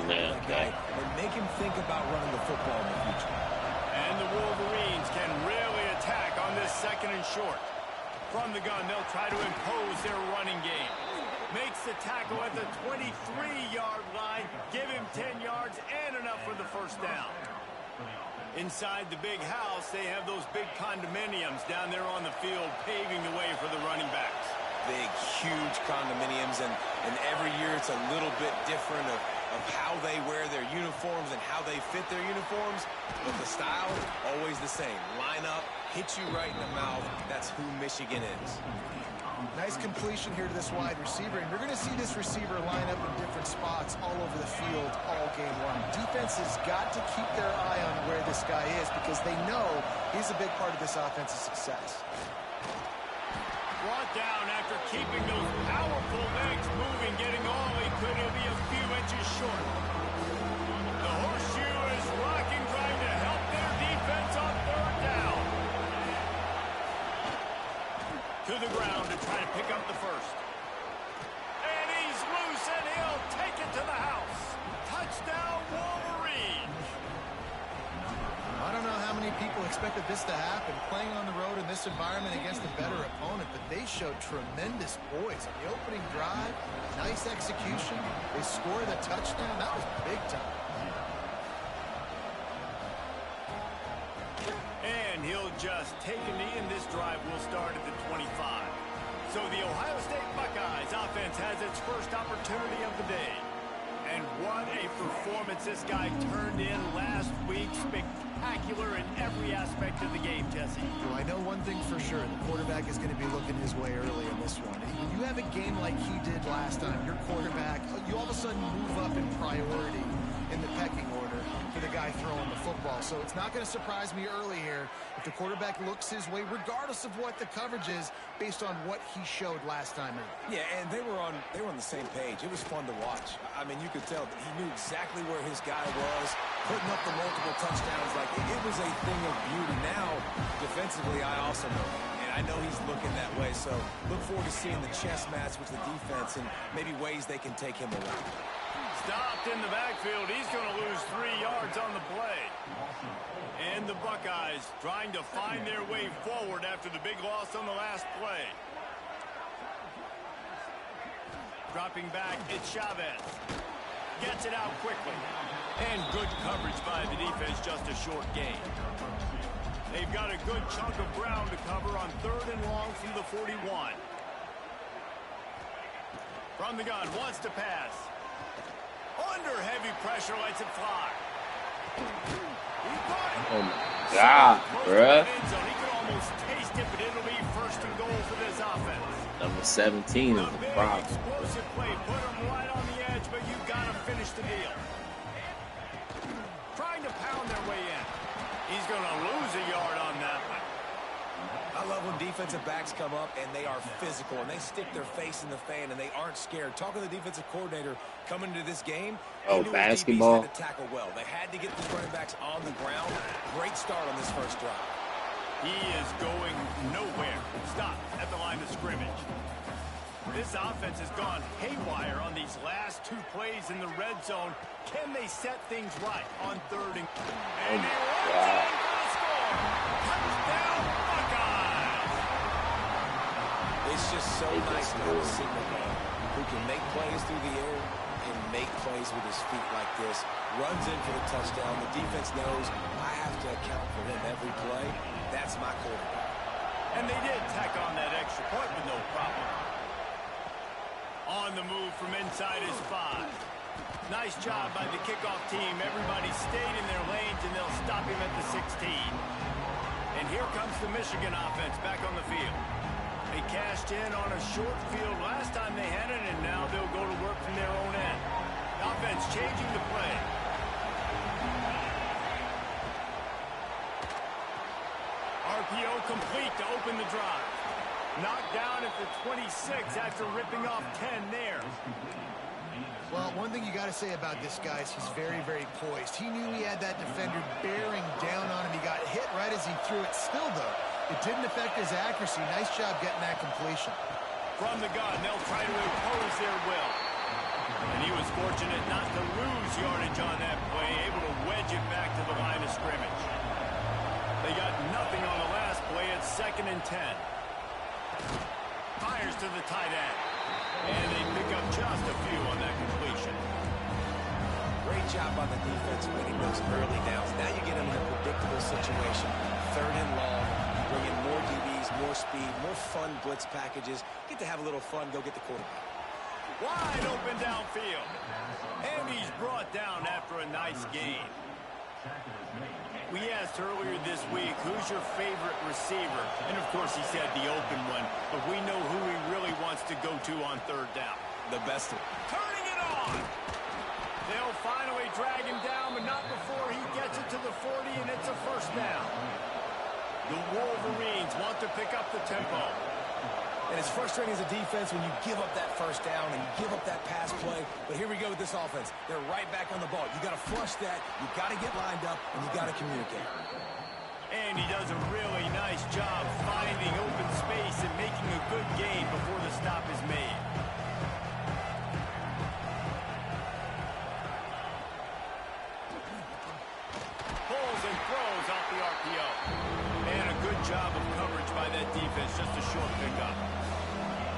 the guy and make him think about running the football in the future. And the Wolverines can really attack on this 2nd and short. From the gun, they'll try to impose their running game. Makes the tackle at the 23-yard line. Give him 10 yards and enough for the first down. Inside the big house, they have those big condominiums down there on the field, paving the way for the running backs. Big, huge condominiums, and every year it's a little bit different of how they wear their uniforms and how they fit their uniforms, but the style, always the same. Line up, hit you right in the mouth. That's who Michigan is. Nice completion here to this wide receiver, and you're going to see this receiver line up in different spots all over the field all game long. Defense has got to keep their eye on where this guy is because they know he's a big part of this offense's success. Brought down after keeping those powerful legs moving, getting all he could. He'll be a few inches short. The horseshoe is rocking, trying to help their defense on 3rd down. To the ground to try to pick up the first. And he's loose, and he'll take it to the house. Touchdown, Wolverines. I don't know how many people expected this to happen, playing on the road in this environment against a better opponent, but they showed tremendous poise on the opening drive. Nice execution. They scored a touchdown. That was big time. And he'll just take a knee, and this drive will start at the 25. So the Ohio State Buckeyes offense has its first opportunity of the day. And what a performance this guy turned in last week. Spectacular in every aspect of the game, Jesse. Well, I know one thing for sure. The quarterback is going to be looking his way early in this one. When you have a game like he did last time, your quarterback, you all of a sudden move up in priority in the pecking order for the guy throwing the football. So it's not going to surprise me early here if the quarterback looks his way, regardless of what the coverage is, based on what he showed last time in. Yeah, and they were on the same page. It was fun to watch. I mean, you could tell that he knew exactly where his guy was, putting up the multiple touchdowns. Like, it was a thing of beauty. Now, defensively, I also know that. And I know he's looking that way. So look forward to seeing the chess match with the defense and maybe ways they can take him away. Stopped in the backfield. He's going to lose 3 yards on the play. And the Buckeyes trying to find their way forward after the big loss on the last play. Dropping back, it's Chavez. Gets it out quickly. And good coverage by the defense, just a short gain. They've got a good chunk of ground to cover on 3rd and long from the 41. From the gun, wants to pass. Under heavy pressure, lets it fly. Oh my God, bruh. He could almost taste it, but it'll be 1st and goal for this offense. Number 17 is the problem. Explosive play, put him right on the edge, but you've got to finish the deal. Trying to pound their way in. He's going to lose a yard on that one. I love when defensive backs come up and they are physical and they stick their face in the fan and they aren't scared. Talking to the defensive coordinator coming into this game, oh, basketball. Had to tackle well. They had to get these running backs on the ground. Great start on this first drive. He is going nowhere. Stop at the line of scrimmage. This offense has gone haywire on these last 2 plays in the red zone. Can they set things right on 3rd and... And he runs in for the score. Touchdown, Buckeyes! It's just so nice to have a signal man who can make plays through the air and make plays with his feet like this. Runs in for the touchdown. The defense knows I have to account for him every play. That's my quarterback. And they did tack on that extra point with no problem. On the move from inside his 5. Nice job by the kickoff team. Everybody stayed in their lanes, and they'll stop him at the 16. And here comes the Michigan offense back on the field. They cashed in on a short field last time they had it, and now they'll go to work from their own end. Offense changing the play. RPO complete to open the drive. Knocked down at the 26 after ripping off 10 there. Well, one thing you got to say about this guy is he's very, very poised. He knew he had that defender bearing down on him. He got hit right as he threw it. Still, though, it didn't affect his accuracy. Nice job getting that completion. From the gun, they'll try to impose their will. And he was fortunate not to lose yardage and 10. Fires to the tight end. And they pick up just a few on that completion. Great job on the defense winning those early downs. Now you get them in a predictable situation. 3rd and long. Bring in more DBs, more speed, more fun blitz packages. Get to have a little fun. Go get the quarterback. Wide open downfield. And he's brought down after a nice gain. We asked earlier this week, who's your favorite receiver? And, of course, he said the open one. But we know who he really wants to go to on 3rd down. The best one. Turning it on. They'll finally drag him down, but not before he gets it to the 40, and it's a 1st down. The Wolverines want to pick up the tempo. And it's frustrating as a defense when you give up that 1st down and you give up that pass play. But here we go with this offense. They're right back on the ball. You got to flush that. You got to get lined up, and you got to communicate. And he does a really nice job finding open space and making a good gain before the stop is made. Pulls and throws off the RPO. And a good job of coverage by that defense. Just a short pickup.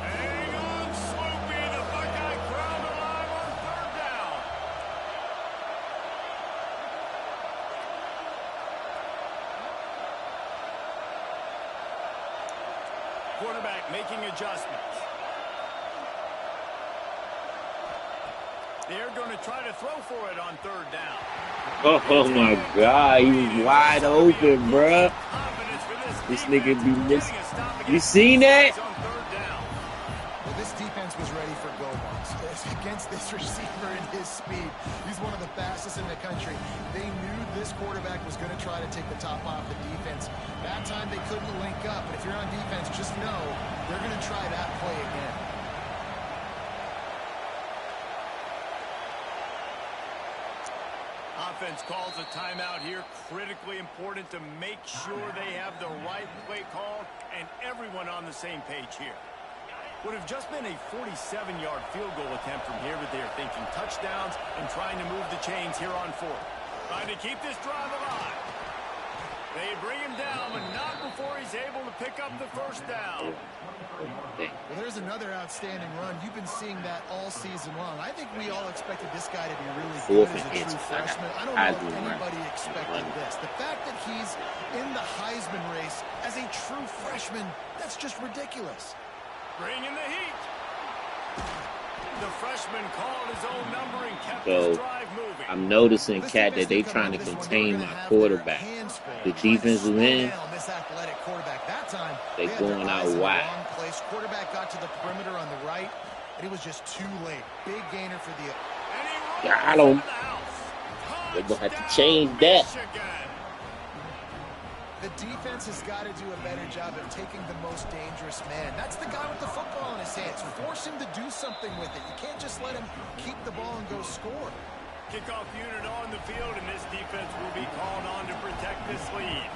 Hang on, Sloopy. The Buckeye crowd alive on 3rd down. Quarterback making adjustments. They're going to try to throw for it on 3rd down. Oh my God, he's wide open, bruh. This nigga be missing. You seen that? Well, this defense was ready for go-balls. Against this receiver and his speed, he's one of the fastest in the country. They knew this quarterback was going to try to take the top off the defense. That time they couldn't link up, but if you're on defense, just know they're going to try that play again. Offense calls a timeout here. Critically important to make sure they have the right play call and everyone on the same page here. Would have just been a 47-yard field goal attempt from here, but they are thinking touchdowns and trying to move the chains here on 4th. Trying to keep this drive alive. They bring him down, but not before he's able to pick up the 1st down. Well, there's another outstanding run. You've been seeing that all season long. I think we all expected this guy to be really good as a true freshman. I don't know if anybody expected this. The fact that he's in the Heisman race as a true freshman, that's just ridiculous. Bringing the heat. The freshman called his own number and kept his drive moving. I'm noticing, Cat, that they trying to contain my quarterback. The defensive end, they going out wide. Quarterback got to the perimeter on the right, and it was just too late. Big gainer for the... Got him. They're going to have to change that. The defense has got to do a better job of taking the most dangerous man. That's the guy with the football in his hands. Force him to do something with it. You can't just let him keep the ball and go score. Kickoff unit on the field, and this defense will be called on to protect this lead.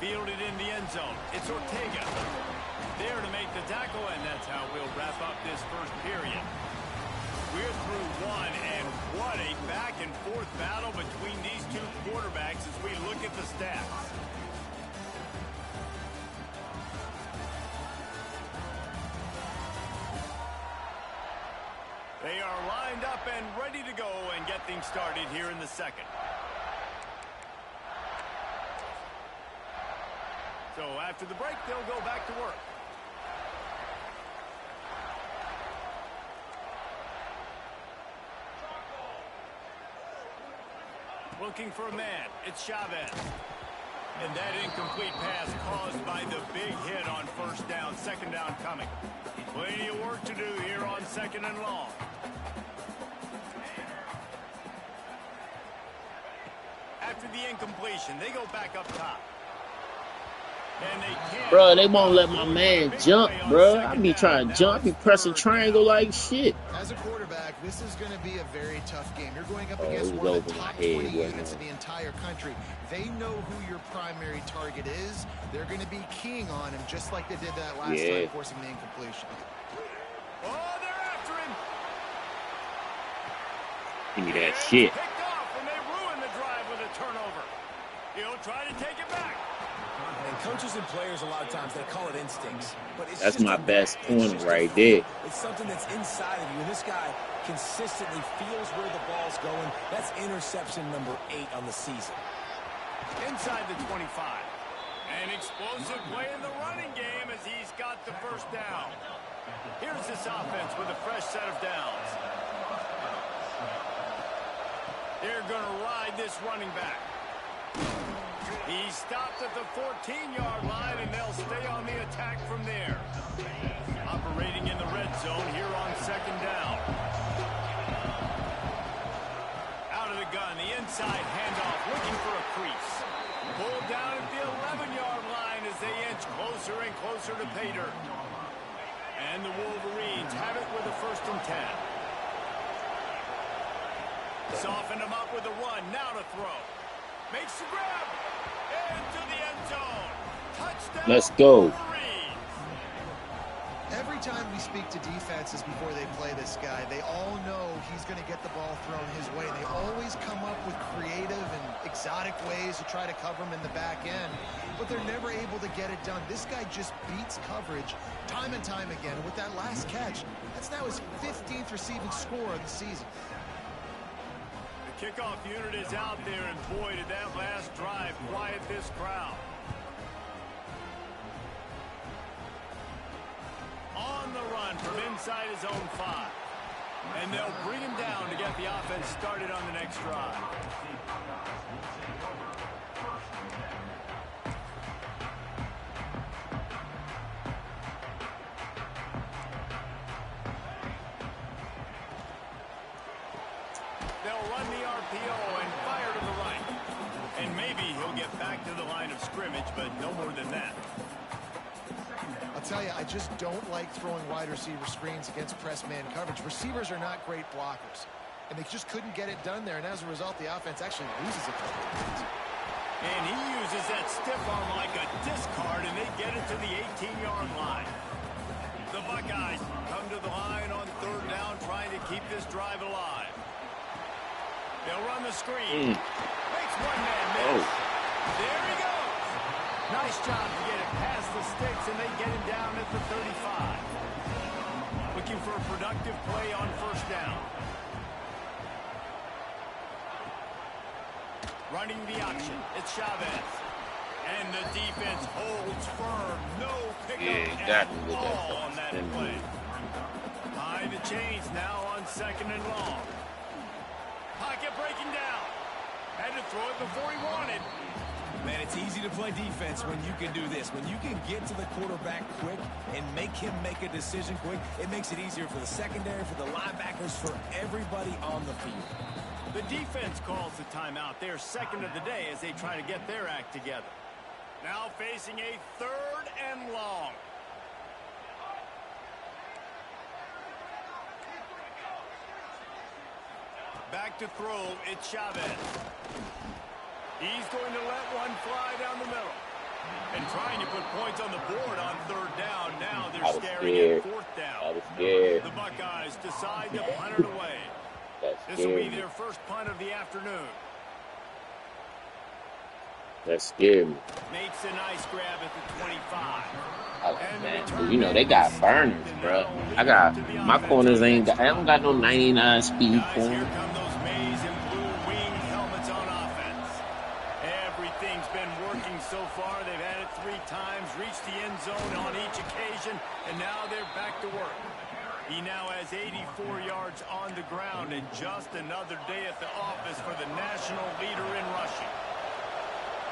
Fielded in the end zone. It's Ortega. There to make the tackle, and that's how we'll wrap up this 1st period. We're through 1, and what a back-and-forth battle between these two quarterbacks as we look at the stats. They are lined up and ready to go and get things started here in the 2nd. So after the break, they'll go back to work. Looking for a man. It's Chavez. And that incomplete pass caused by the big hit on 1st down. 2nd down coming. Plenty of work to do here on 2nd and long. After the incompletion, they go back up top. Bro, they won't let my man jump, bro. I be trying to jump, I be pressing triangle like shit. As a quarterback, this is going to be a very tough game. You're going up against one of the top 20 units in the entire country. They know who your primary target is. They're going to be keying on him, just like they did that last time, forcing the incompletion. Oh, they're after him. Give me that shit. Picked off, and they ruin the drive with a turnover. He'll try Coaches and players, a lot of times, they call it instincts. But it's That's just my a best knack. corner It's just right a there. feel. It's something that's inside of you. And this guy consistently feels where the ball's going. That's interception number 8 on the season. Inside the 25. An explosive play in the running game as he's got the first down. Here's this offense with a fresh set of downs. They're going to ride this running back. He stopped at the 14-yard line, and they'll stay on the attack from there. Operating in the red zone here on second down. Out of the gun, the inside handoff, looking for a crease. Pulled down at the 11-yard line as they inch closer and closer to pay dirt. And the Wolverines have it with a 1st and 10. Softened him up with a run, now to throw. Makes the grab. Into the end zone. Touchdown. Let's go. Wolverines. Every time we speak to defenses before they play this guy, they all know he's going to get the ball thrown his way. They always come up with creative and exotic ways to try to cover him in the back end, but they're never able to get it done. This guy just beats coverage time and time again. And with that last catch, that's now his 15th receiving score of the season. The kickoff unit is out there, and boy, did that last drive quiet this crowd. On the run from inside his own 5. And they'll bring him down to get the offense started on the next drive. They'll run the RPO and fire to the right. And maybe he'll get back to the line of scrimmage, but no more than that. I'll tell you, I just don't like throwing wide receiver screens against press man coverage. Receivers are not great blockers, and they just couldn't get it done there, and as a result, the offense actually loses a couple of points. And he uses that stiff arm like a discard, and they get it to the 18-yard line. The Buckeyes come to the line on 3rd down, trying to keep this drive alive. They'll run the screen. Makes one man miss. There he goes. Nice job to get it past the sticks, and they get him down at the 35. Looking for a productive play on 1st down. Running the option. It's Chavez. And the defense holds firm. No pickup at all on that play. Behind the chains now on 2nd and long. Pocket breaking down. Had to throw it before he wanted. Man, it's easy to play defense when you can do this. When you can get to the quarterback quick and make him make a decision quick, it makes it easier for the secondary, for the linebackers, for everybody on the field. The defense calls the timeout. They're 2nd of the day as they try to get their act together. Now facing a 3rd and long. Back to throw, it's Chavez. He's going to let one fly down the middle. And trying to put points on the board on 3rd down. Now they're staring at 4th down. I was scared. The Buckeyes decide to punt it away. This will be their first punt of the afternoon. That's scary. Makes a nice grab at the 25. Man, you know they got burners, bro. My corners I don't got no 99 speed Guys, corner. here come those maize and blue winged helmets on offense. Everything's been working so far. They've had it 3 times, reached the end zone on each occasion, and now they're back to work. He now has 84 yards on the ground, and just another day at the office for the national leader in rushing.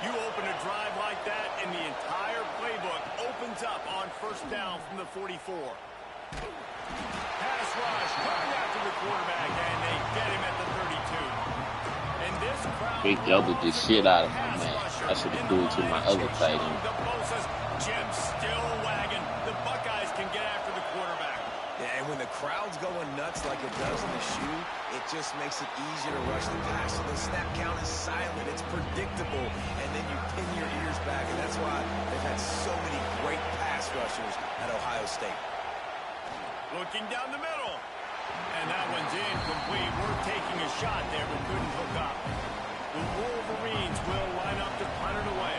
You open a drive like that, and the entire playbook opens up on 1st down from the 44. Pass rush, coming after the quarterback, and they get him at the 32. And this crowd They doubled the shit out of him, man. I should have threw it to my other tight end. The Bosa's Jim still wagging. The Buckeyes can get after the quarterback. Yeah, and when the crowd's going nuts like it does in the shoe, it just makes it easier to rush the pass. So the snap count is silent. It's predictable. And then you pin your ears back. And that's why they've had so many great pass rushers at Ohio State. Looking down the middle. And that one's incomplete. We're taking a shot there, but couldn't hook up. The Wolverines will line up to punt it away.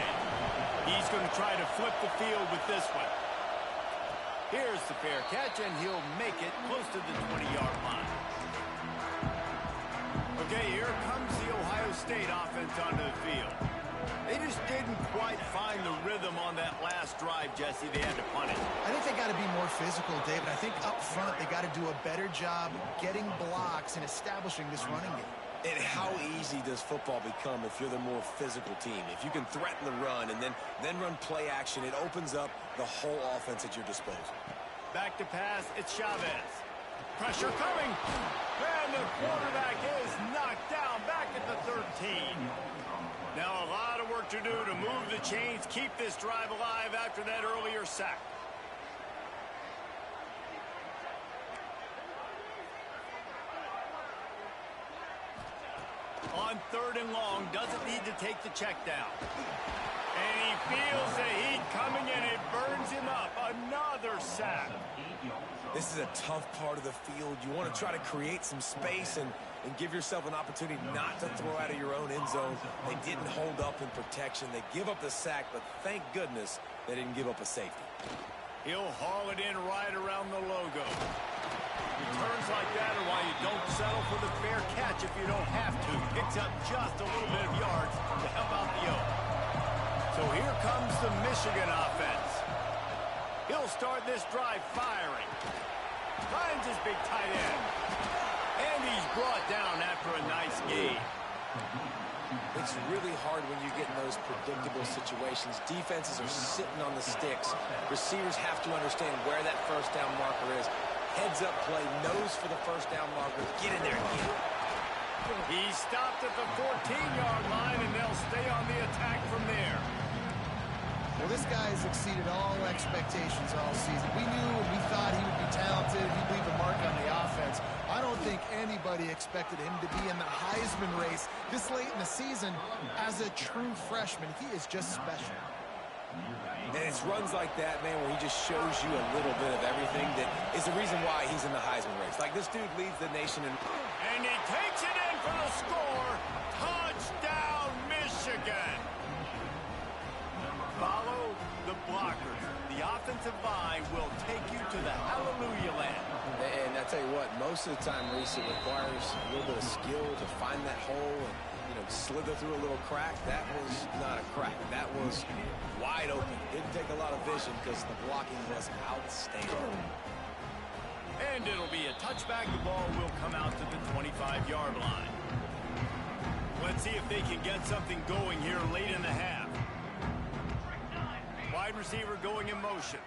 He's going to try to flip the field with this one. Here's the fair catch, and he'll make it close to the 20-yard line. Okay, here comes the Ohio State offense onto the field. They just didn't quite find the rhythm on that last drive, Jesse. They had to punt it. I think they got to be more physical, David. I think up front they got to do a better job getting blocks and establishing this running game. And how easy does football become if you're the more physical team? If you can threaten the run and then run play action, it opens up the whole offense at your disposal. Back to pass, it's Chavez. Pressure coming. And the quarterback is knocked down back at the 13. Now a lot of work to do to move the chains, keep this drive alive after that earlier sack. On 3rd and long, doesn't need to take the check down. And he feels the heat coming and it burns him up. Another sack. This is a tough part of the field. You want to try to create some space and give yourself an opportunity not to throw out of your own end zone. They didn't hold up in protection. They give up the sack, but thank goodness they didn't give up a safety. He'll haul it in right around the logo. Returns like that are why you don't settle for the fair catch if you don't have to. Picks up just a little bit of yards to help out the O. So here comes the Michigan offense. He'll start this drive firing. Finds his big tight end. And he's brought down after a nice gain. It's really hard when you get in those predictable situations. Defenses are sitting on the sticks. Receivers have to understand where that first down marker is. Heads up play, nose for the first down marker. Get in there and get it. He's stopped at the 14-yard line, and they'll stay on the attack from there. Well, this guy has exceeded all expectations all season. We knew and we thought he would be talented. He'd leave a mark on the offense. I don't think anybody expected him to be in the Heisman race this late in the season as a true freshman. He is just special. And it's runs like that, man, where he just shows you a little bit of everything that is the reason why he's in the Heisman race. Like, this dude leads the nation in... And he takes it in for the score. Touchdown, Michigan. Follow the blockers. The offensive line will take you to the hallelujah land. And I tell you what, most of the time, Reese, it requires a little bit of skill to find that hole and, you know, slither through a little crack. That was not a crack. That was wide open. Didn't take a lot of vision because the blocking was outstanding. And it'll be a touchback. The ball will come out to the 25-yard line. Let's see if they can get something going here late in the half. Wide receiver going in motion.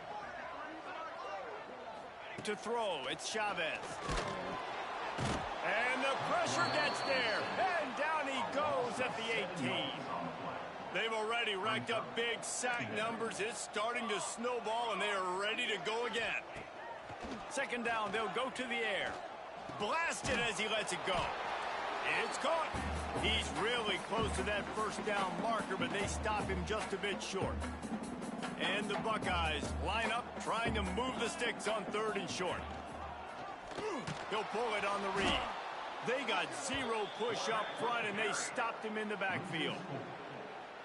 To throw, it's Chavez. And the pressure gets there. And down he goes at the 18. They've already racked up big sack numbers. It's starting to snowball, and they are ready to go again. 2nd down, they'll go to the air. Blasted as he lets it go. It's caught. He's really close to that first down marker, but they stop him just a bit short. And the Buckeyes line up, trying to move the sticks on 3rd and short. He'll pull it on the read. They got 0 push up front, and they stopped him in the backfield.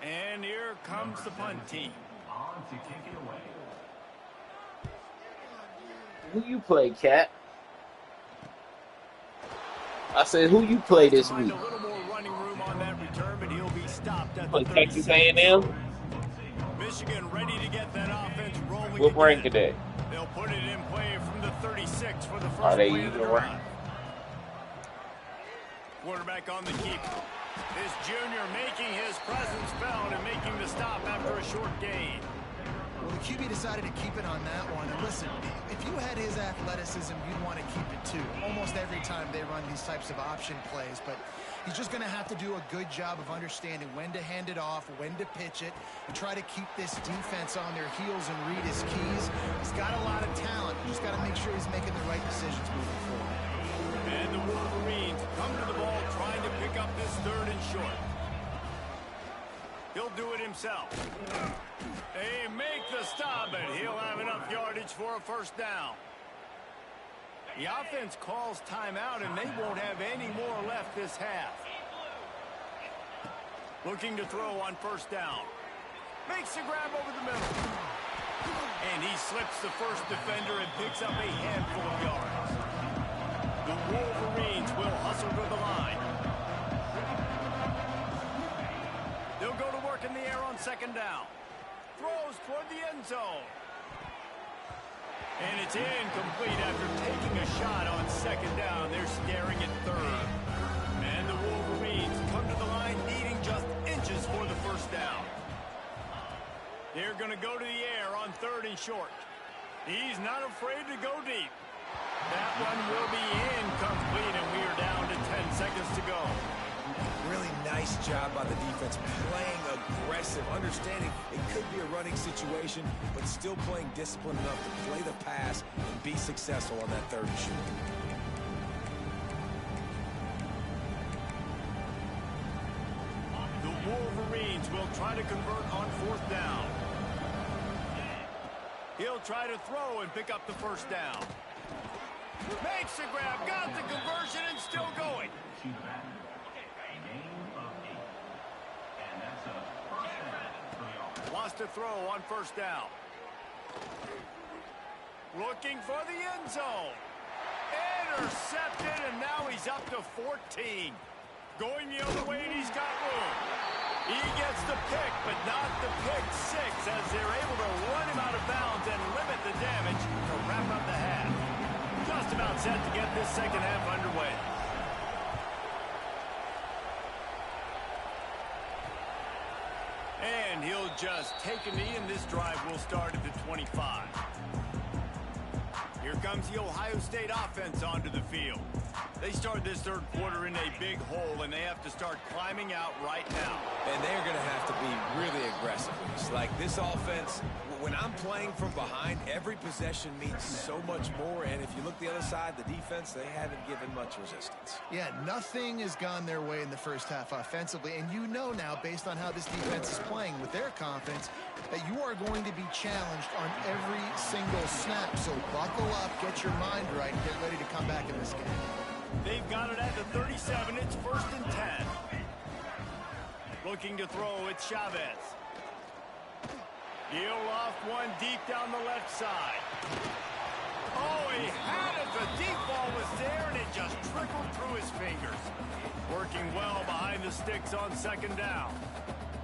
And here comes the punt team. On to kick it away. Who you play, Cat? I said, who you play this week? A little more running room on that return, but he'll be stopped at Play the Texas 36. A&M? Michigan ready to get that offense rolling. What rank again. it at? They'll put it in play from the 36 for the first Are they play of the even drive. rank? Quarterback on the keep. This junior making his presence felt and making the stop after a short gain. Well, the QB decided to keep it on that one. And listen, if you had his athleticism, you'd want to keep it too. Almost every time they run these types of option plays. But he's just going to have to do a good job of understanding when to hand it off, when to pitch it, and try to keep this defense on their heels and read his keys. He's got a lot of talent. You just got to make sure he's making the right decisions moving forward. And the Wolverines come to the ball trying to pick up this 3rd and short. He'll do it himself. They make the stop, but he'll have enough yardage for a first down. The offense calls timeout, and they won't have any more left this half. Looking to throw on 1st down. Makes the grab over the middle. And he slips the first defender and picks up a handful of yards. The Wolverines will hustle to the line. They'll go to work in the air on second down. Throws toward the end zone. And it's incomplete after taking a shot on second down. They're staring at third. And the Wolverines come to the line needing just inches for the first down. They're going to go to the air on third and short. He's not afraid to go deep. That one will be incomplete, and we are down to 10 seconds to go. Really nice job by the defense, playing aggressive, understanding it could be a running situation, but still playing disciplined enough to play the pass and be successful on that third and short. The Wolverines will try to convert on fourth down. He'll try to throw and pick up the first down. Makes the grab, got the conversion, and still going. Wants to throw on first down. Looking for the end zone. Intercepted, and now he's up to 14. Going the other way, and he's got room. He gets the pick, but not the pick six, as they're able to run him out of bounds and limit the damage to wrap up the half. Just about set to get this second half underway. And he'll just take a knee, and this drive will start at the 25. Here comes the Ohio State offense onto the field. They start this third quarter in a big hole, and they have to start climbing out right now. And they're going to have to be really aggressive. It's like this offense, when I'm playing from behind, every possession means so much more. And if you look the other side, the defense, they haven't given much resistance. Yeah, nothing has gone their way in the first half offensively. And you know now, based on how this defense is playing with their confidence, that you are going to be challenged on every single snap. So buckle up, get your mind right, and get ready to come back in this game. They've got it at the 37. It's first and 10. Looking to throw, it's Chavez. He'll loft one deep down the left side. Oh, he had it. The deep ball was there, and it just trickled through his fingers. Working well behind the sticks on second down.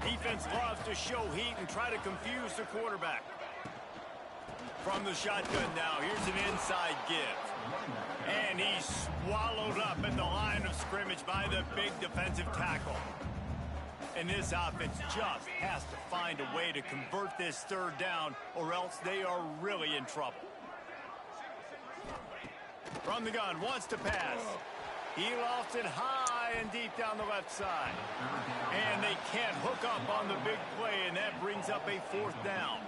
Defense loves to show heat and try to confuse the quarterback. From the shotgun now, here's an inside give. And he's swallowed up at the line of scrimmage by the big defensive tackle. And this offense just has to find a way to convert this third down, or else they are really in trouble. From the gun, wants to pass. He lofts it high and deep down the left side. And they can't hook up on the big play, and that brings up a fourth down.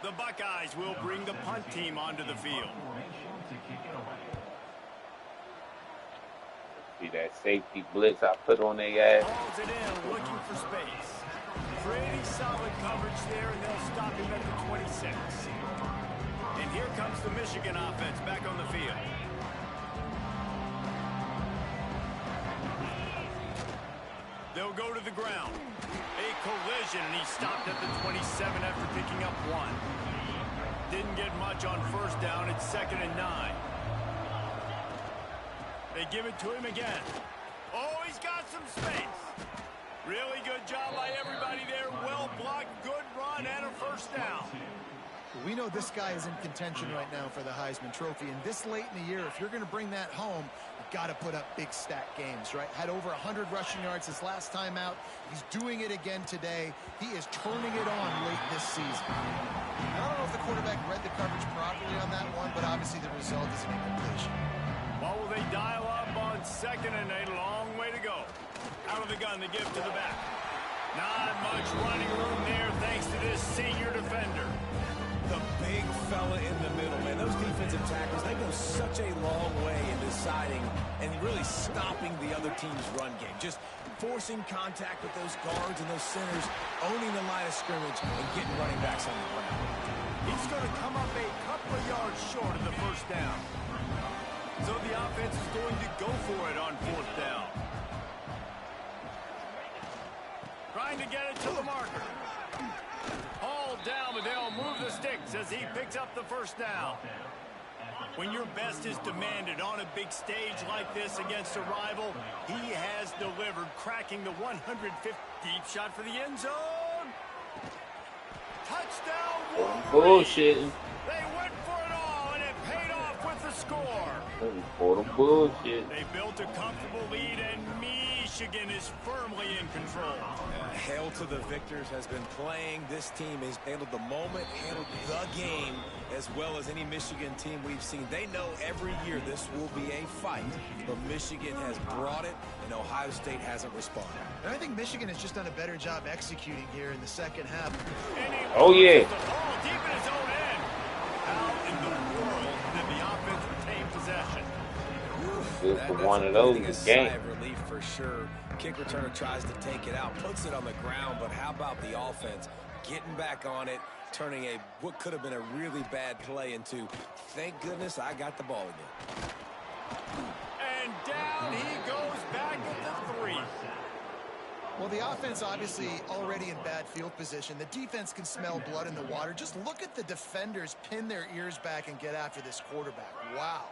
The Buckeyes will bring the punt team onto the field. See that safety blitz I put on their ass? Hauls it in, looking for space. Pretty solid coverage there, and they'll stop him at the 26. And here comes the Michigan offense back on the field. They'll go to the ground. A collision, and he stopped at the 27 after picking up one. Didn't get much on first down. It's second and 9. They give it to him again. Oh, he's got some space. Really good job by everybody there. Well blocked, good run, and a first down. We know this guy is in contention right now for the Heisman Trophy, and this late in the year, if you're going to bring that home, you've got to put up big stat games, right? Had over 100 rushing yards his last time out. He's doing it again today. He is turning it on late this season. I don't know if the quarterback read the coverage properly on that one, but obviously the result is an incompletion. What will they dial up on second and a long way to go? Out of the gun, they give to the back. Not much running room there thanks to this senior defender. The big fella in the middle, man. Those defensive tackles, they go such a long way in deciding and really stopping the other team's run game. Just forcing contact with those guards and those centers, owning the line of scrimmage, and getting running backs on the ground. He's going to come up a couple of yards short of the first down. So the offense is going to go for it on fourth down. Trying to get it to the marker. as he picks up the first down. When your best is demanded on a big stage like this against a rival, he has delivered, cracking the 150 deep shot for the end zone. Touchdown, Wolverines. Bullshitting. They went for it all, and it paid off with the score. For the bullshit. They built a comfortable lead, and Michigan is firmly in control. Hail to the victors has been playing. This team has handled the moment, handled the game as well as any Michigan team we've seen. They know every year this will be a fight, but Michigan has brought it, and Ohio State hasn't responded. And I think Michigan has just done a better job executing here in the second half. Oh, yeah. The ball deep in his own end. How in the world did the offense retain possession? Good for one of those a game. sigh of relief for sure. Kick returner tries to take it out, puts it on the ground, but how about the offense getting back on it, turning what could have been a really bad play into, thank goodness I got the ball again. And down he goes back at the 3. Well, the offense obviously already in bad field position. The defense can smell blood in the water. Just look at the defenders pin their ears back and get after this quarterback. Wow.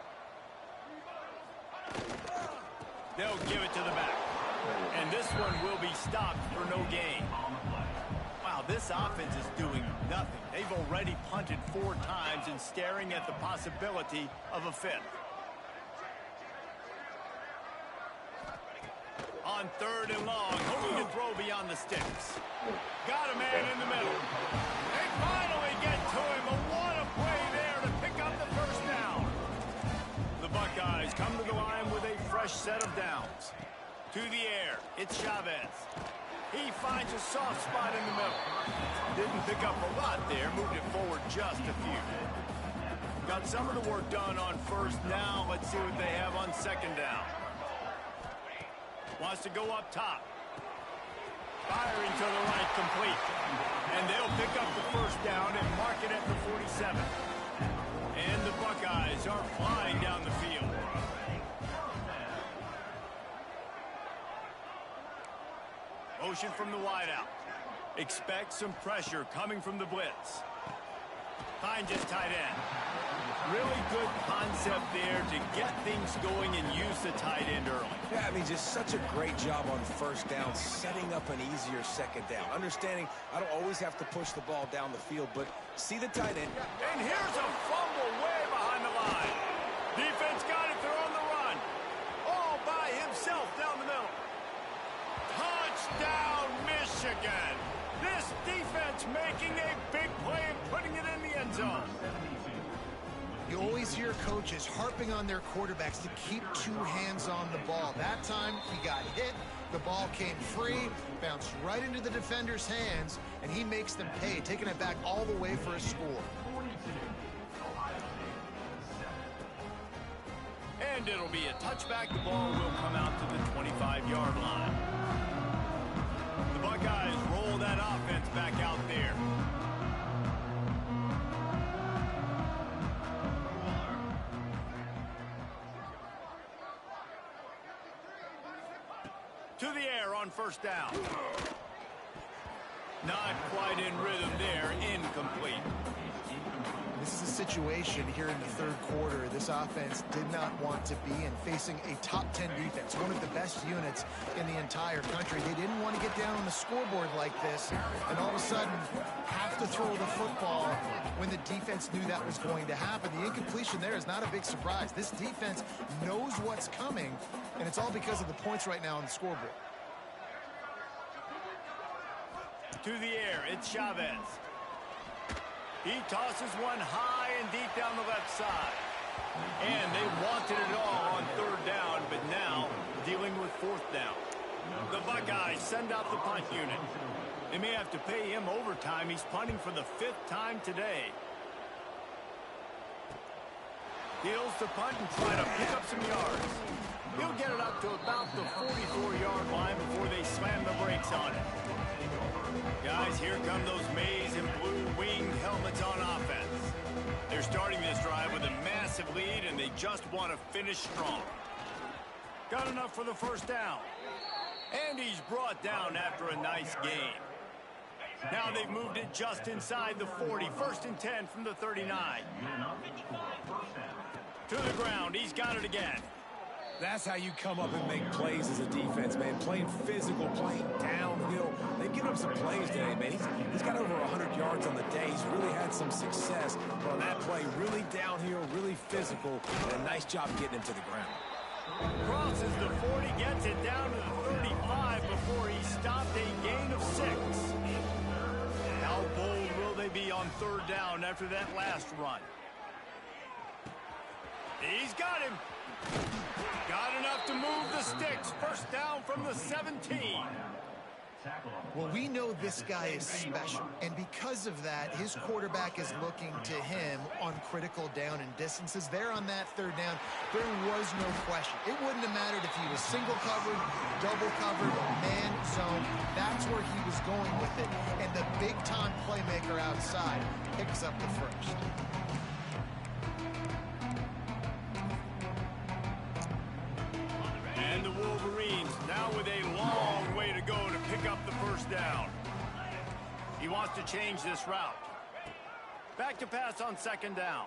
They'll give it to the back. And this one will be stopped for no gain. Wow, this offense is doing nothing. They've already punted 4 times and staring at the possibility of a 5th. On 3rd and long, hoping to throw beyond the sticks. Got a man in the middle. They finally get to him, but what a play there to pick up the first down. The Buckeyes come to the line with a fresh set of downs. To the air, it's Chavez. He finds a soft spot in the middle. Didn't pick up a lot there, moved it forward just a few. Got some of the work done on 1st. Now let's see what they have on 2nd down. Wants to go up top. Firing to the right, complete. And they'll pick up the 1st down and mark it at the 47. And the Buckeyes are flying down the field. Motion from the wideout. Expect some pressure coming from the blitz. Finds his tight end. Really good concept there to get things going and use the tight end early. Yeah, I mean, just such a great job on 1st down, setting up an easier 2nd down. Understanding I don't always have to push the ball down the field, but see the tight end. And here's a fumble way behind the line. Defense got it. They're on the run. All by himself down the middle. Touchdown, Michigan. This defense making a big play and putting it in the end zone. You always hear coaches harping on their quarterbacks to keep 2 hands on the ball. That time, he got hit. The ball came free, bounced right into the defender's hands, and he makes them pay, taking it back all the way for a score. And it'll be a touchback. The ball will come out to the 25-yard line. The Buckeyes roll that offense back out there. To the air on 1st down. Not quite in rhythm there. Incomplete. This is a situation here in the 3rd quarter this offense did not want to be in, facing a top 10 defense, one of the best units in the entire country. They didn't want to get down on the scoreboard like this and all of a sudden have to throw the football when the defense knew that was going to happen. The incompletion there is not a big surprise. This defense knows what's coming, and it's all because of the points right now on the scoreboard. To the air, it's Chavez. He tosses one high and deep down the left side. And they wanted it all on 3rd down, but now dealing with 4th down. The Buckeyes send out the punt unit. They may have to pay him overtime. He's punting for the 5th time today. Heels to punt and try to pick up some yards. He'll get it up to about the 44-yard line before they slam the brakes on it. Guys, here come those maize and blue winged helmets on offense. They're starting this drive with a massive lead, and they just want to finish strong. Got enough for the 1st down. And he's brought down after a nice gain. Now they've moved it just inside the 40. 1st and 10 from the 39. To the ground. He's got it again. That's how you come up and make plays as a defense, man. Playing physical, playing downhill. They've given up some plays today, man. He's got over 100 yards on the day. He's really had some success. But on that play, really downhill, really physical, and a nice job getting him to the ground. Crosses the 40, gets it down to the 35 before he stopped a gain of 6. How bold will they be on 3rd down after that last run? He's got him. Got enough to move the sticks. 1st down from the 17. Well, we know this guy is special, and because of that, his quarterback is looking to him on critical down and distances. There on that 3rd down, there was no question. It wouldn't have mattered if he was single covered, double covered, or man zone. That's where he was going with it, and the big-time playmaker outside picks up the 1st. And the Wolverines now with a long way to go to pick up the 1st down. He wants to change this route. Back to pass on 2nd down.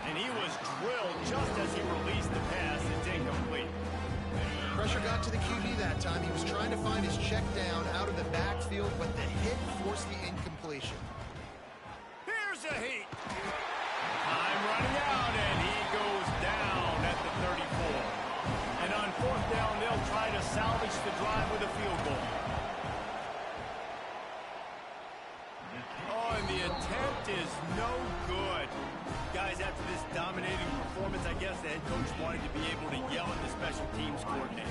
And he was drilled just as he released the pass. It's incomplete. Pressure got to the QB that time. He was trying to find his check down out of the backfield, but the hit forced the incompletion. Here's a heat. Time running out, and he goes down at the 34. And on 4th down, they'll try to salvage the drive with a field goal. Oh, and the attempt is no good. Guys, after this dominating performance, I guess the head coach wanted to be able to yell at the special teams coordinator.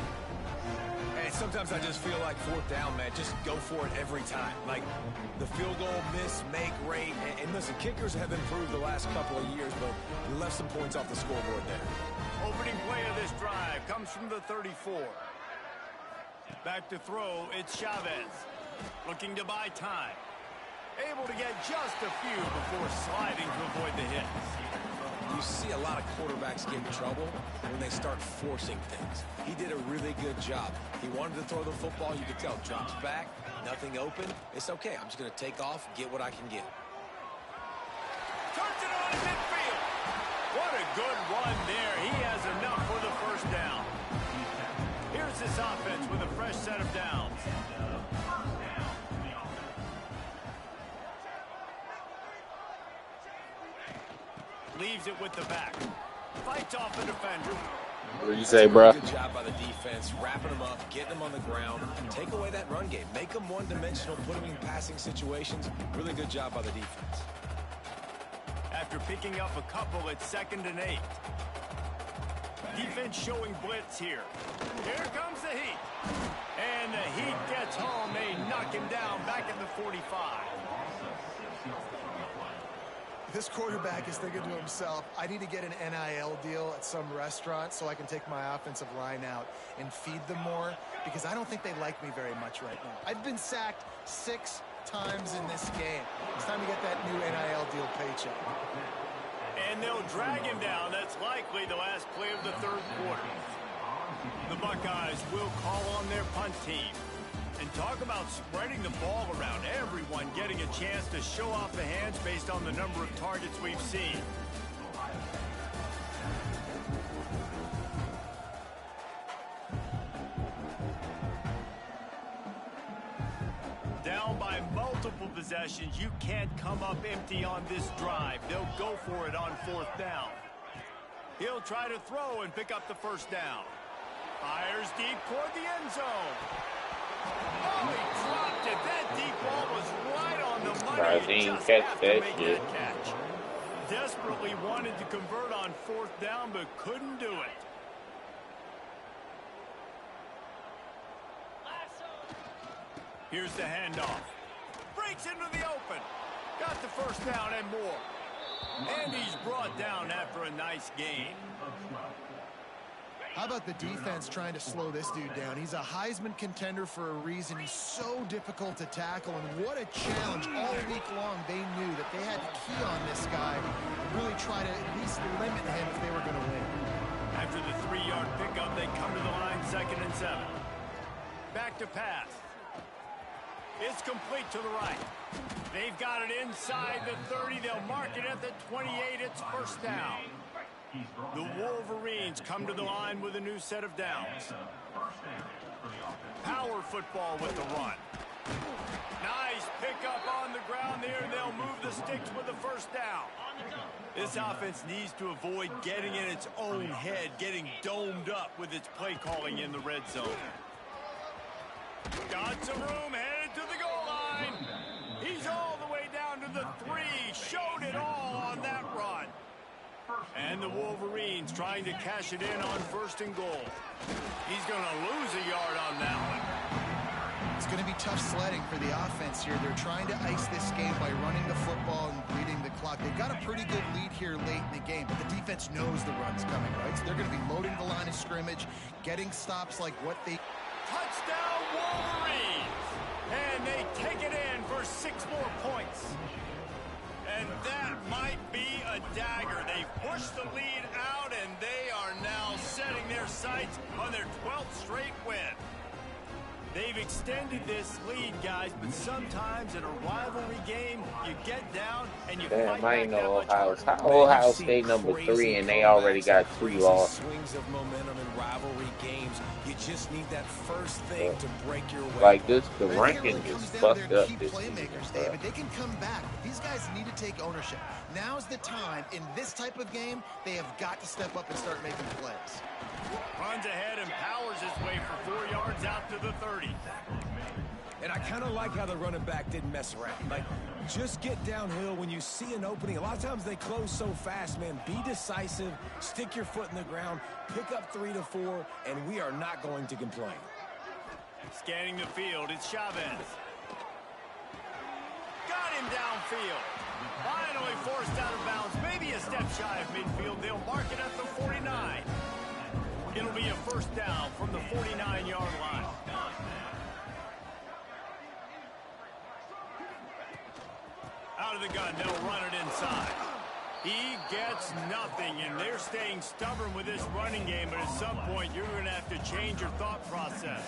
Hey, sometimes I just feel like 4th down, man. Just go for it every time. Like the field goal miss, make rate. And listen, kickers have improved the last couple of years, but we left some points off the scoreboard there. Opening play of this drive comes from the 34. Back to throw, it's Chavez. Looking to buy time. Able to get just a few before sliding to avoid the hits. You see a lot of quarterbacks get in trouble when they start forcing things. He did a really good job. He wanted to throw the football. You could tell. Drops back, nothing open. It's okay. I'm just going to take off, get what I can get. Turns it on in midfield. What a good run there. He has enough for the 1st down. Here's this offense with a fresh set of downs. Leaves it with the back. Fights off the defender. What do you say, bro? Good job by the defense, wrapping them up, getting them on the ground. Take away that run game. Make them one-dimensional, put them in passing situations. Really good job by the defense. After picking up a couple at 2nd and 8. Defense showing blitz here. Here comes the Heat. And the Heat gets home. They knock him down back at the 45. This quarterback is thinking to himself, I need to get an NIL deal at some restaurant so I can take my offensive line out and feed them more, because I don't think they like me very much right now. I've been sacked 6 times in this game. It's time to get that new NIL deal paycheck. And they'll drag him down. That's likely the last play of the 3rd quarter. The Buckeyes will call on their punt team. And talk about spreading the ball around. Everyone getting a chance to show off the hands based on the number of targets we've seen. Down by multiple possessions. You can't come up empty on this drive. They'll go for it on 4th down. He'll try to throw and pick up the 1st down. Fires deep toward the end zone. Oh, he dropped it. That deep ball was right on the money. He He just catch have that to make shit. that catch. Desperately wanted to convert on 4th down, but couldn't do it. Here's the handoff. Breaks into the open. Got the 1st down and more. And he's brought down after a nice gain. How about the defense trying to slow this dude down? He's a Heisman contender for a reason. He's so difficult to tackle, and what a challenge. All week long, they knew that they had to key on this guy and really try to at least limit him if they were going to win. After the 3-yard pickup, they come to the line 2nd and 7. Back to pass. It's complete to the right. They've got it inside the 30. They'll mark it at the 28. It's first down. The Wolverines come to the line with a new set of downs. Power football with the run. Nice pickup on the ground there. They'll move the sticks with the first down. This offense needs to avoid getting in its own head, getting domed up with its play calling in the red zone. Got some room, headed to the goal line. He's all the way down to the 3. Showed it all on that run. And the Wolverines trying to cash it in on first and goal. He's going to lose a yard on that one. It's going to be tough sledding for the offense here. They're trying to ice this game by running the football and bleeding the clock. They've got a pretty good lead here late in the game, but the defense knows the run's coming, right? So they're going to be loading the line of scrimmage, getting stops like what they... Touchdown Wolverines! And they take it in for 6 more points. And that might be a dagger. They push the lead out, and they are now setting their sights on their 12th straight win. They've extended this lead, guys, but sometimes in a rivalry game, you get down and you Damn, fight I ain't back know that much. Ohio State number 3, and they already got 3 losses. Swings of momentum in rivalry games. You just need that first thing to break your way. Like this, the I think it ranking really is comes down fucked to their up key this playmakers, season. David. They can come back. These guys need to take ownership. Now's the time. In this type of game, they have got to step up and start making plays. Runs ahead and powers his way for 4 yards out to the 30. And I kind of like how the running back didn't mess around. Like, just get downhill when you see an opening. A lot of times they close so fast, man. Be decisive, stick your foot in the ground, pick up 3 to 4, and we are not going to complain. Scanning the field, it's Chavez. Got him downfield. Finally forced out of bounds. Maybe a step shy of midfield. They'll mark it at the 49. It'll be a first down from the 49-yard line. Out of the gun, they'll run it inside. He gets nothing, and they're staying stubborn with this running game, but at some point, you're going to have to change your thought process.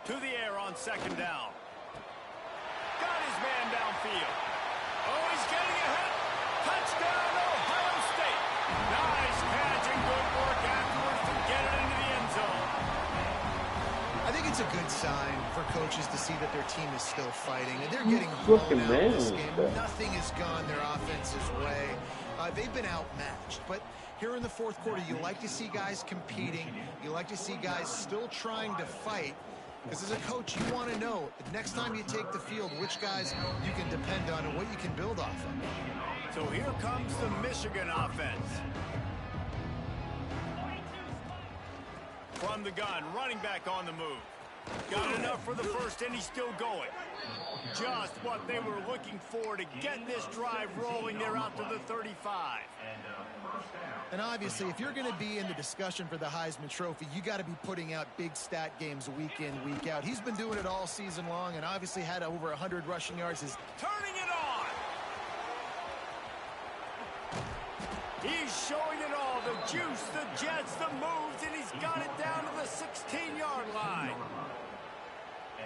To the air on second down. Got his man downfield. Oh, he's getting ahead. Touchdown, Ohio State. Nice catch and good work afterwards to get it into the end zone. I think it's a good sign for coaches to see that their team is still fighting. And they're getting blown out in this game. Nothing has gone their offense's way. They've been outmatched. But here in the fourth quarter, you like to see guys competing. You like to see guys still trying to fight. Because as a coach, you want to know, the next time you take the field, which guys you can depend on and what you can build off of. So here comes the Michigan offense. From the gun, running back on the move. Got enough for the first, and he's still going. Just what they were looking for to get this drive rolling. They're out to the 35. And obviously, if you're going to be in the discussion for the Heisman Trophy, you got to be putting out big stat games week in, week out. He's been doing it all season long and obviously had over 100 rushing yards. Turning it on. He's showing it all. The juice, the jets, the moves, and he's got it down to the 16-yard line.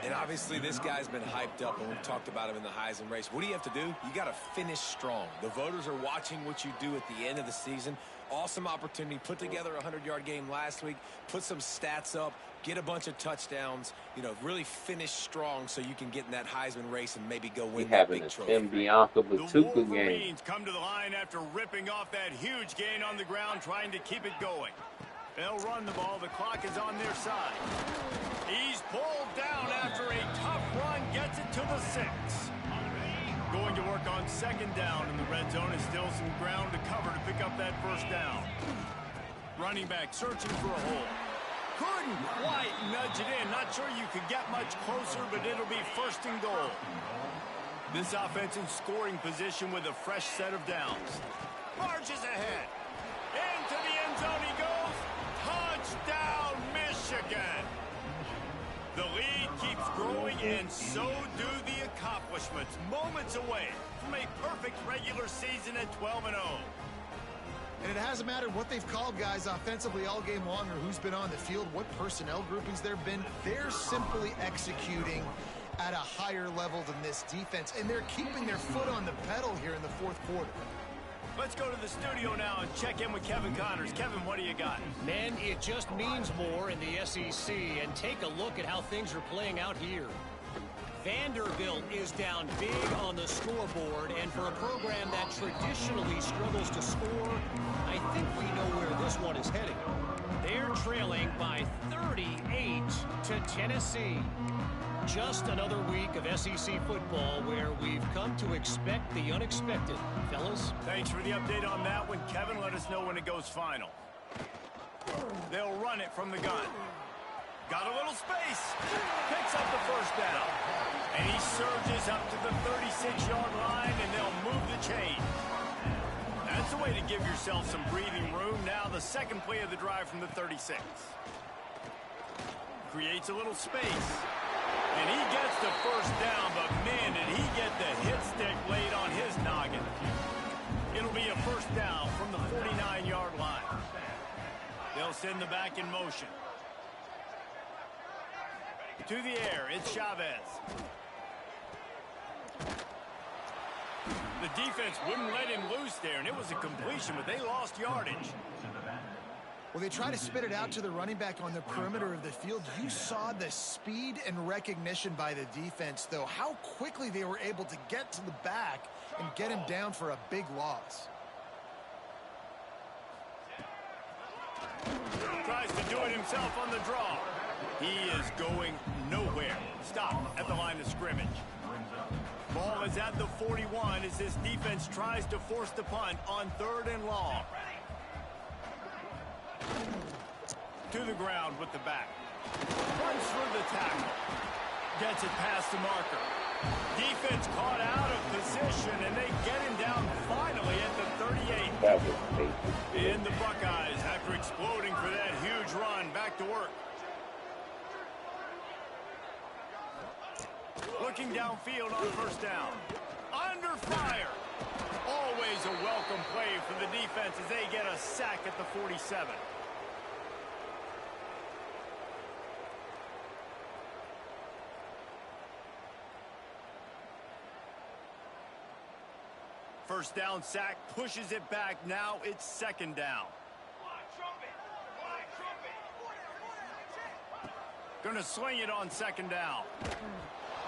And obviously this guy's been hyped up, and we've talked about him in the Heisman race. What do you have to do? You got to finish strong. The voters are watching what you do at the end of the season. Awesome opportunity. Put together a 100-yard game last week. Put some stats up. Get a bunch of touchdowns. You know, really finish strong so you can get in that Heisman race and maybe go win that big trophy. Tim Bianca The Batuka game. Wolverines come to the line after ripping off that huge gain on the ground, trying to keep it going. They'll run the ball. The clock is on their side. He's pulled down after a tough run. Gets it to the 6. Going to work on second down in the red zone. Is still some ground to cover to pick up that first down. Running back searching for a hole. Couldn't quite nudge it in. Not sure you could get much closer, but it'll be first and goal. This offense in scoring position with a fresh set of downs. Marches ahead. Into the end zone he goes. Touchdown, Michigan. The lead keeps growing, and so do the accomplishments. Moments away from a perfect regular season at 12-0. And it hasn't mattered what they've called guys offensively all game long or who's been on the field, what personnel groupings there have been. They're simply executing at a higher level than this defense, and they're keeping their foot on the pedal here in the fourth quarter. Let's go to the studio now and check in with Kevin Connors. Kevin, what do you got? Man, it just means more in the SEC, and take a look at how things are playing out here. Vanderbilt is down big on the scoreboard, and for a program that traditionally struggles to score, I think we know where this one is heading. They're trailing by 38 to Tennessee. Just another week of SEC football where we've come to expect the unexpected. Fellas? Thanks for the update on that one, Kevin. Let us know when it goes final. They'll run it from the gun. Got a little space. Picks up the first down. And he surges up to the 36-yard line, and they'll move the chain. That's a way to give yourself some breathing room. Now the second play of the drive from the 36. Creates a little space. And he gets the first down, but man, did he get the hit stick laid on his noggin. It'll be a first down from the 49-yard line. They'll send the back in motion. To the air, it's Chavez. The defense wouldn't let him loose there, and it was a completion, but they lost yardage. Well, they try to spit it out to the running back on the perimeter of the field. You saw the speed and recognition by the defense, though, how quickly they were able to get to the back and get him down for a big loss. Tries to do it himself on the draw. He is going nowhere. Stop at the line of scrimmage. Ball is at the 41 as this defense tries to force the punt on 3rd and long. To the ground with the back. Runs through the tackle. Gets it past the marker. Defense caught out of position, and they get him down finally at the 38. That was amazing. And the Buckeyes, after exploding for that huge run, back to work. Looking downfield on first down. Under fire. Always a welcome play for the defense as they get a sack at the 47. First down sack, pushes it back. Now it's 2nd down. Gonna swing it on 2nd down.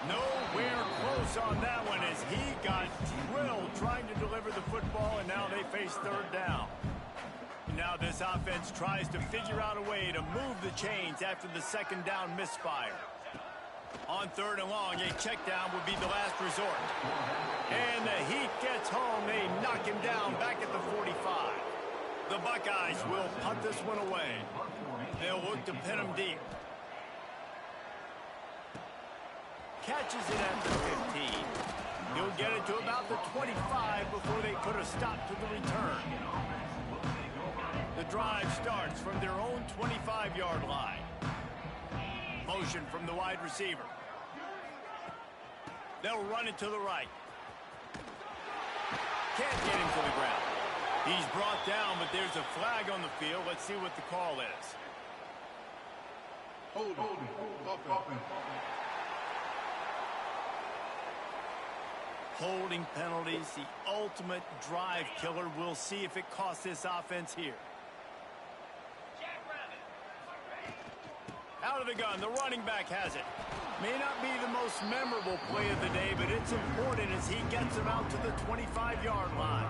Nowhere close on that one as he got drilled trying to deliver the football, and now they face 3rd down. Now this offense tries to figure out a way to move the chains after the 2nd down misfire. On 3rd and long, a check down would be the last resort. And the Heat gets home. They knock him down back at the 45. The Buckeyes will punt this one away. They'll look to pin him deep. Catches it at the 15. He'll get it to about the 25 before they put a stop to the return. The drive starts from their own 25-yard line. Motion from the wide receiver. They'll run it to the right. Can't get him to the ground. He's brought down, but there's a flag on the field. Let's see what the call is. Holding penalties, the ultimate drive killer. We'll see if it costs this offense here. Out of the gun, the running back has it. May not be the most memorable play of the day, but it's important as he gets him out to the 25-yard line.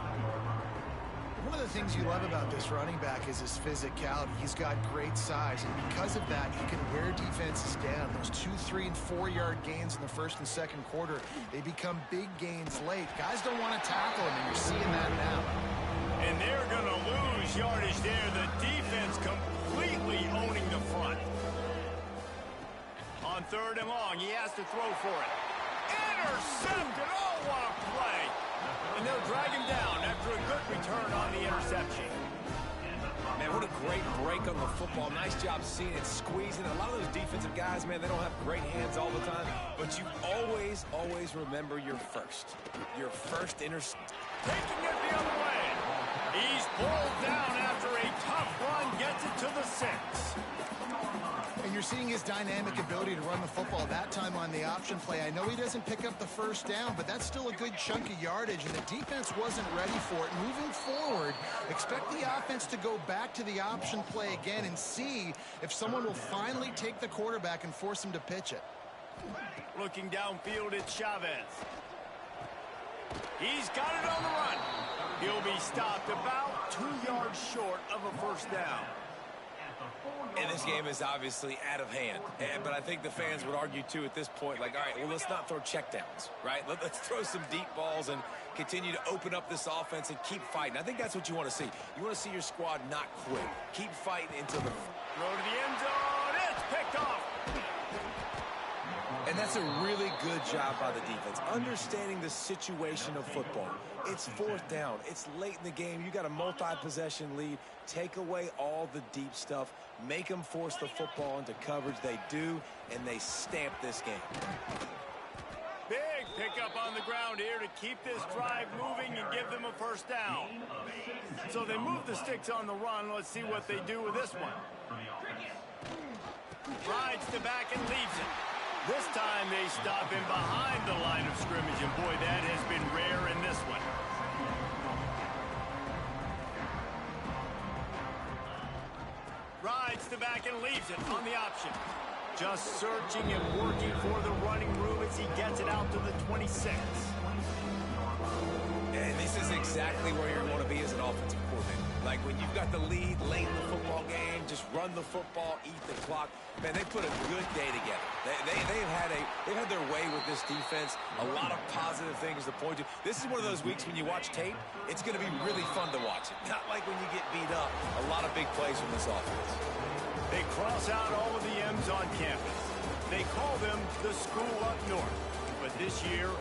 One of the things you love about this running back is his physicality. He's got great size, and because of that, he can wear defenses down. Those 2-, 3-, and 4-yard gains in the 1st and 2nd quarter, they become big gains late. Guys don't want to tackle him, and you're seeing that now. And they're going to lose yardage there. The defense completely owning the front. On 3rd and long, he has to throw for it. Intercepted! Oh, what a play! And they'll drag him down after a good return on the interception. Man, what a great break on the football. Nice job seeing it squeezing. A lot of those defensive guys, man, they don't have great hands all the time, but you always, always remember your first interception. Taking it the other way. He's pulled down after a tough run, gets it to the 6. And you're seeing his dynamic ability to run the football that time on the option play. I know he doesn't pick up the first down, but that's still a good chunk of yardage, and the defense wasn't ready for it. Moving forward, expect the offense to go back to the option play again and see if someone will finally take the quarterback and force him to pitch it. Looking downfield at Chavez. He's got it on the run. He'll be stopped about 2 yards short of a first down. And this game is obviously out of hand. But I think the fans would argue, too, at this point, like, all right, well, let's not throw checkdowns, right? Let's throw some deep balls and continue to open up this offense and keep fighting. I think that's what you want to see. You want to see your squad not quit. Keep fighting until the... Throw to the end zone. It's picked off. And that's a really good job by the defense, understanding the situation of football. It's 4th down. It's late in the game. You got a multi-possession lead. Take away all the deep stuff. Make them force the football into coverage. They do, and they stamp this game. Big pickup on the ground here to keep this drive moving and give them a first down. So they move the sticks on the run. Let's see what they do with this one. Rides to back and leaves it. This time they stop him behind the line of scrimmage, and boy, that has been rare in this one. Rides to back and leaves it on the option. Just searching and working for the running room as he gets it out to the 26. And this is exactly where you want to be as an offensive coordinator. Like when you've got the lead late in the football game, just run the football, eat the clock. Man, they put a good day together. They've had their way with this defense. A lot of positive things to point to. This is one of those weeks when you watch tape, it's going to be really fun to watch it. Not like when you get beat up. A lot of big plays from this offense. They cross out all of the M's on campus. They call them the school up north. But this year...